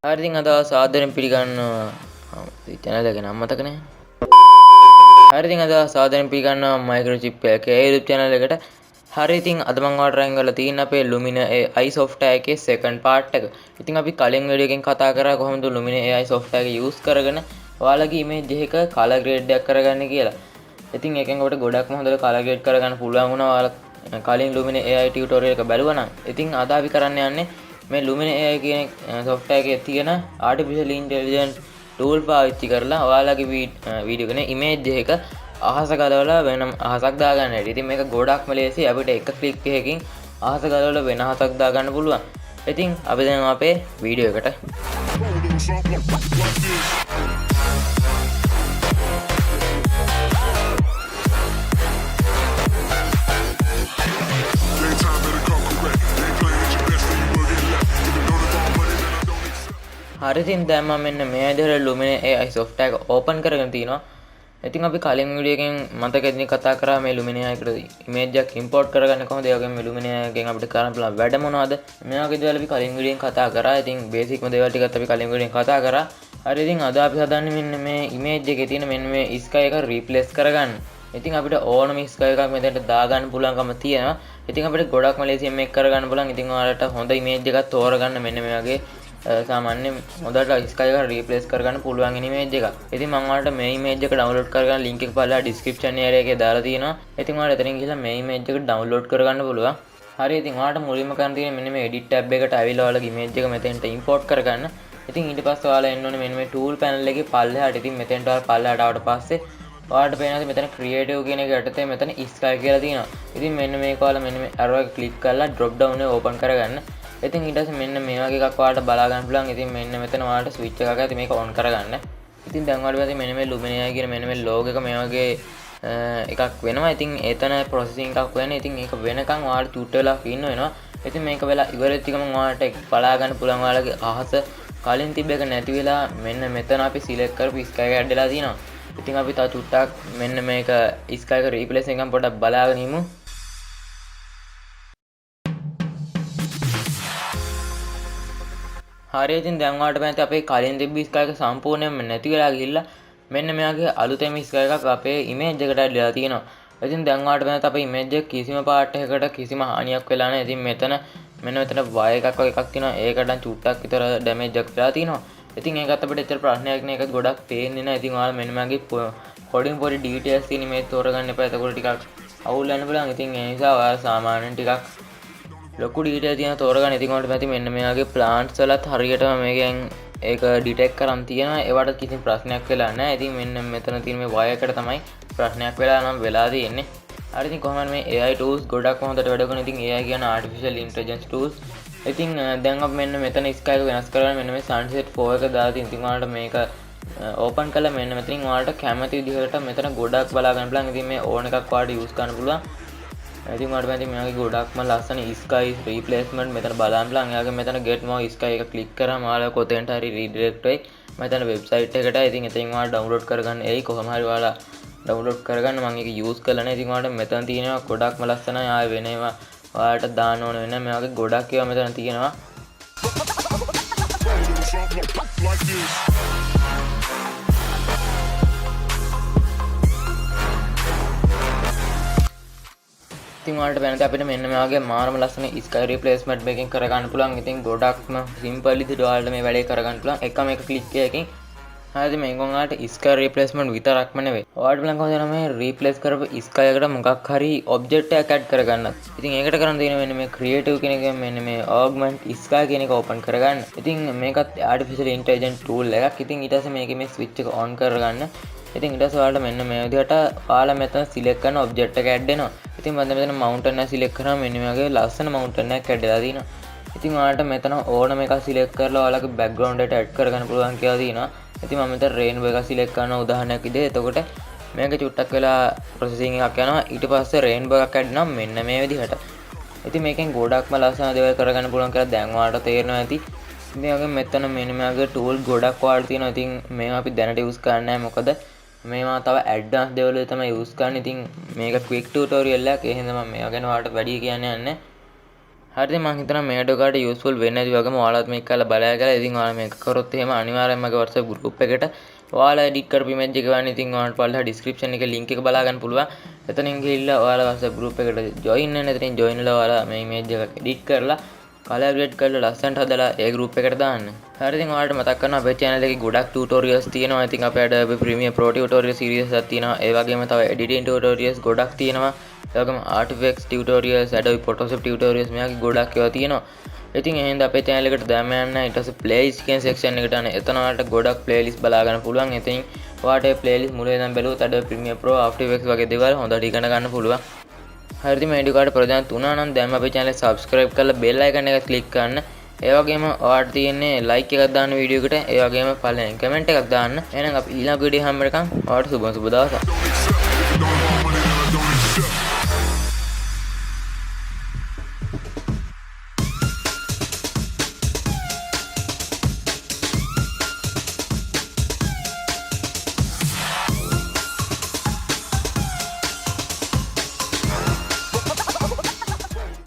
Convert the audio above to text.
හරි ඉතින් අද සාදරයෙන් පිළිගන්නවා channel එක නම මතක නැහැ. හරි ඉතින් අද සාදරයෙන් පිළිගන්නවා Microchip එකේ YouTube channel එකට. හරි ඉතින් අද මම ඔයාලට රැන් කරලා තියෙන අපේ Luminar Ai software එකේ second part එක. ඉතින් අපි කලින් වීඩියෝ එකෙන් කතා කරා කොහොමද Luminar Ai software එක use කරගෙන ඔයාලගේ image එක color grade එකක් කරගන්න කියලා. ඉතින් ඒකෙන් ඔබට ගොඩක්ම හොඳට color grade කරගන්න පුළුවන් වුණා ඔයාලා කලින් Luminar Ai tutorial එක බැලුවා නම්. ඉතින් අද අපි කරන්න යන්නේ මේ Luminar AI කියන software එකේ තියෙන artificial intelligence tool පාවිච්චි කරලා ඔයාලගේ වීඩියෝ එකේ image එක අහස ගලවලා වෙන අහසක් දාගන්න හැටි. ඉතින් මේක ගොඩක්ම ලේසි. අපිට එක ක්ලික් එකකින් අහස ගලවලා වෙන අහසක් දාගන්න පුළුවන්. ඉතින් අපි දැන් අපේ වීඩියෝ එකට හරි ඉතින් දැන් මම මෙන්න මේ විදිහට Luminar AI software එක open කරගෙන තිනවා. ඉතින් අපි කලින් වීඩියෝ එකෙන් මතකෙදි කතා කරා මේ Luminar AI එකට image එකක් import කරගන්න කොහොමද? ඒ වගේම මේ Luminar AI එකෙන් අපිට කරන්න පුළුවන් වැඩ මොනවද? මේ වගේ දේවල් අපි කලින් වීඩියෝ එකෙන් කතා කරා. ඉතින් basic ම දේවල් ටිකත් අපි කලින් වීඩියෝ එකෙන් කතා කරා. හරි ඉතින් අද අපි හදන්නේ මෙන්න මේ image එකේ තියෙන මෙන්න මේ sky එක replace කරගන්න. ඉතින් අපිට ඕනම sky එකක් මෙතනට දාගන්න පුළුවන්කම තියෙනවා. ඉතින් අපිට ගොඩක්ම ලේසියෙන් මේක කරගන්න පුළුවන්. ඉතින් ඔයාලට හොඳ image එකක් තෝරගන්න මෙන්න මේ වගේ සාමාන්‍ය හොඳට sky එක replace කරගන්න පුළුවන් image එකක්. ඉතින් මම ඔයාලට මේ image එක download කරගන්න link එක පල්ලා description area එකේ දාලා තියෙනවා. ඉතින් ඔයාලා එතනින් ගිහලා මේ image එක download කරගන්න පුළුවන්. හරි ඉතින් ඔයාලට මුලින්ම කරන්න තියෙන්නේ මෙන්න මේ edit tab එකට ආවිලා ඔයාලගේ image එක මෙතෙන්ට import කරගන්න. ඉතින් ඊට පස්සේ ඔයාලා එන්න ඕනේ මෙන්න මේ tool panel එකේ පල්ලෙහාට. ඉතින් මෙතෙන්ට ඔයාලා පල්ලෙහාට ආවට පස්සේ ඔයාලට පේනවා මෙතන creative කියන එක යටතේ මෙතන sky කියලා තියෙනවා. ඉතින් මෙන්න මේක ඔයාලා මෙන්න මේ arrow එක click කරලා drop down එක open කරගන්න. ඉතින් ඊට පස්සේ මෙන්න මේ වගේ එකක් ඔයාලට බලා ගන්න පුළුවන්. ඉතින් මෙන්න මෙතන ඔයාලට switch එකක් ඇති මේක on කරගන්න. ඉතින් දැන් ඔයාලට පස්සේ මෙන්න මේ Luminar AI කියන මෙන්න මේ logo එක මේ වගේ එකක් වෙනවා. ඉතින් එතන processing එකක් වෙනවා. ඉතින් ඒක වෙනකන් ඔයාලට චුට් වෙලා ඉන්න වෙනවා. ඉතින් මේක වෙලා ඉවරෙච්ච ගමන් ඔයාලට බලා ගන්න පුළුවන් ඔයාලගේ අහස කලින් තිබ්බ එක නැති වෙලා මෙන්න මෙතන අපි select කරපු sky එක ඇඩ් වෙලා තියෙනවා. ඉතින් අපි තව චුට්ටක් මෙන්න මේක sky එක replace එකෙන් පොඩ්ඩක් බලාගෙන ඉමු. හරි ඉතින් දැන් ඔයාලට පේනවා අපේ කලින් තිබ්බ sky එක සම්පූර්ණයෙන්ම නැති වෙලා ගිහිල්ලා මෙන්න මෙයාගේ අලුතෙන් sky එකක් අපේ image එකට ඇඩ් වෙලා තියෙනවා. ඉතින් දැන් ඔයාලට පේනවා අපේ image එක කිසිම part එකකට කිසිම හානියක් වෙලා නැහැ. ඉතින් මෙතන මෙතන wire එකක් වගේ එකක් තියෙනවා. ඒකට චුට්ටක් විතර damage එකක් වෙලා තියෙනවා. ඉතින් ඒකත් අපිට ඇත්තට ප්‍රශ්නයක් නෑ. ඒක ගොඩක් පේන්නේ නැහැ. ඉතින් ඔයාලා මෙන්න මෙයාගේ පොඩි details තියෙන image තෝරගන්න එපා. එතකොට ටිකක් අවුල් වෙන්න පුළුවන්. ඉතින් ඒ නිසා ඔයාලා සාමාන්‍යයෙන් ටිකක් ලොකු ඩීටේල් තියෙන තෝරගන්න. ඉතින් ඔයාලට පැති මෙන්න මෙයාගේ ප්ලාන්ට්ස් වලත් හරියටම මේකෙන් ඒක ඩිටෙක්ට් කරන් තියෙනවා. ඒවට කිසිම ප්‍රශ්නයක් වෙලා නැහැ. ඉතින් මෙන්න මෙතන තියෙන මේ වයර් එකට තමයි ප්‍රශ්නයක් වෙලා නම් වෙලා තියෙන්නේ. හරි ඉතින් කොහොමද මේ AI tools ගොඩක් හොඳට වැඩ කරන. ඉතින් AI කියන artificial intelligence tools. ඉතින් දැන් අපි මෙන්න මෙතන sky එක වෙනස් කරලා මෙන්න මේ sunset 4 එක දාලා තියෙනවා. ඉතින් ඔයාලට මේක ඕපන් කළා මෙන්න මෙතනින් ඔයාලට කැමති විදිහකට මෙතන ගොඩක් බලා ගන්න පුළුවන්. ඉතින් මේ ඕන එකක් ඔයාලට යූස් කරන්න පුළුවන්. ඉතින් ඔයාලට පැති මෙයාගේ ගොඩක්ම ලස්සන sky replacement මෙතන බලන්න පුළුවන්. එයාගේ මෙතන get more sky එක click කරාම ඔයාලා කොතෙන්ට හරි redirect වෙයි මෙතන website එකට. ඉතින් එතෙන් ඔයාලා download කරගන්න එයි. කොහොම හරි ඔයාලා download කරගන්න. මම ඒක use කරලා නැහැ. ඉතින් ඔයාලට මෙතන තියෙනවා ගොඩක්ම ලස්සනයි. ආයෙ වෙන ඒවා ඔයාලට දාන්න ඕන වෙන මේ වගේ ගොඩක් ඒවා මෙතන තියෙනවා. ඉතින් ඔයාලට වෙනද අපිට මෙන්න මේ වගේ මාරම ලස්සන sky replacement එකකින් කරගන්න පුළුවන්. ඉතින් ගොඩක්ම simple විදිහට ඔයාලට මේ වැඩේ කරගන්න පුළුවන් එකම එක click එකකින්. හරිද මේක ඔයාලට sky replacement විතරක්ම නෙවෙයි. ඔයාලට බලන්න කොහොමද මේ replace කරපු sky එකට මොකක් හරි object එකක් add කරගන්නත්. ඉතින් ඒකට කරන්න තියෙන මෙන්න මේ creative කියන එක මෙන්න මේ augment sky කියන එක open කරගන්න. ඉතින් මේකත් artificial intelligence tool එකක්. ඉතින් ඊට පස්සේ මේකේ මේ switch එක on කරගන්න. ඉතින් ඊට පස්සේ ඔයාලට මෙන්න මේ විදිහට ඔයාලා මෙතන select කරන object එක add වෙනවා. ඉතින් මම මෙතන mountain එක select කරාම මෙන්න මේ වගේ ලස්සන mountain එකක් add වෙලා තියෙනවා. ඉතින් ඔයාලට මෙතන ඕනම එකක් select කරලා ඔයාලගේ background එකට add කරගන්න පුළුවන් කියලා තියෙනවා. ඉතින් මම මෙතන rainbow එක select කරනවා උදාහරණයක් විදිහට. එතකොට මේක චුට්ටක් වෙලා processing එකක් යනවා. ඊට පස්සේ rainbow එකක් add නම් මෙන්න මේ විදිහට. ඉතින් මේකෙන් ගොඩක්ම ලස්සන දේවල් කරගන්න පුළුවන් කියලා දැන් ඔයාලට තේරෙනවා ඇති. ඉතින් ඔයගෙන් මෙතන මෙන්න මේගේ tool ගොඩක් ඔයාලට තියෙනවා. ඉතින් මේවා අපි දැනට use කරන්නේ නැහැ. මොකද මේවා තව ඇඩ්වාන්ස් දේවල් වල තමයි යූස් කරන්නේ. ඉතින් මේක ක්වික් ටියුටෝරියල් එකක්. ඒ හින්දා මම මේවා ගැන ඔයාලට වැඩි කියන්න යන්නේ. හරිද මම හිතනවා මේ වීඩියෝ කාට යූස්ෆුල් වෙන්නේ නැති වගේම ඔයාලත් මේක කරලා බලය කියලා. ඉතින් ඔයාලා මේක කරොත් එහෙම අනිවාර්යයෙන්ම මගේ WhatsApp group එකට ඔයාලා edit කරපු image එක ගන්න. ඉතින් ඔයාලට පල්ලා description එකේ link එක බලා ගන්න පුළුවන්. එතනින් ගිහිල්ලා ඔයාලා WhatsApp group එකට join වෙන්න. එතනින් join වෙලා ඔයාලා මේ image එක edit කරලා color grade කරලා ලස්සනට හදලා ඒ group එකට දාන්න. හරි ඉතින් ඔයාලට මතක් කරනවා අපේ channel එකේ ගොඩක් tutorials තියෙනවා. ඉතින් අපේ Adobe Premiere Pro tutorial series එකක් තියෙනවා. ඒ වගේම තව editing tutorials ගොඩක් තියෙනවා. ඒ වගේම After Effects tutorials, Adobe Photoshop tutorials මේවාගේ ගොඩක් ඒවා තියෙනවා. ඉතින් එහෙනම් අපේ channel එකට දැම්ම යන්න ඊට පස්සේ playlist කියන section එකට යන්න. එතන ඔයාලට ගොඩක් playlist බලා ගන්න පුළුවන්. ඉතින් ඔයාලට මේ playlist මුල ඉඳන් බැලුවොත් Adobe Premiere Pro, After Effects වගේ දේවල් හොඳට ඉගෙන ගන්න පුළුවන්. හරිද මේ වීඩියෝ කාට ප්‍රයෝජනවත් වුණා නම් දැන් අපේ channel එක subscribe කරලා bell icon එක click කරන්න. ඒ වගේම ඔයාලට තියෙන්නේ like එකක් දාන්න වීඩියෝ එකට. ඒ වගේම පළවෙනි comment එකක් දාන්න. එහෙනම් අපි ඊළඟ වීඩියෝ හැම එකකම් ඔයාලට සුබ දවසක්.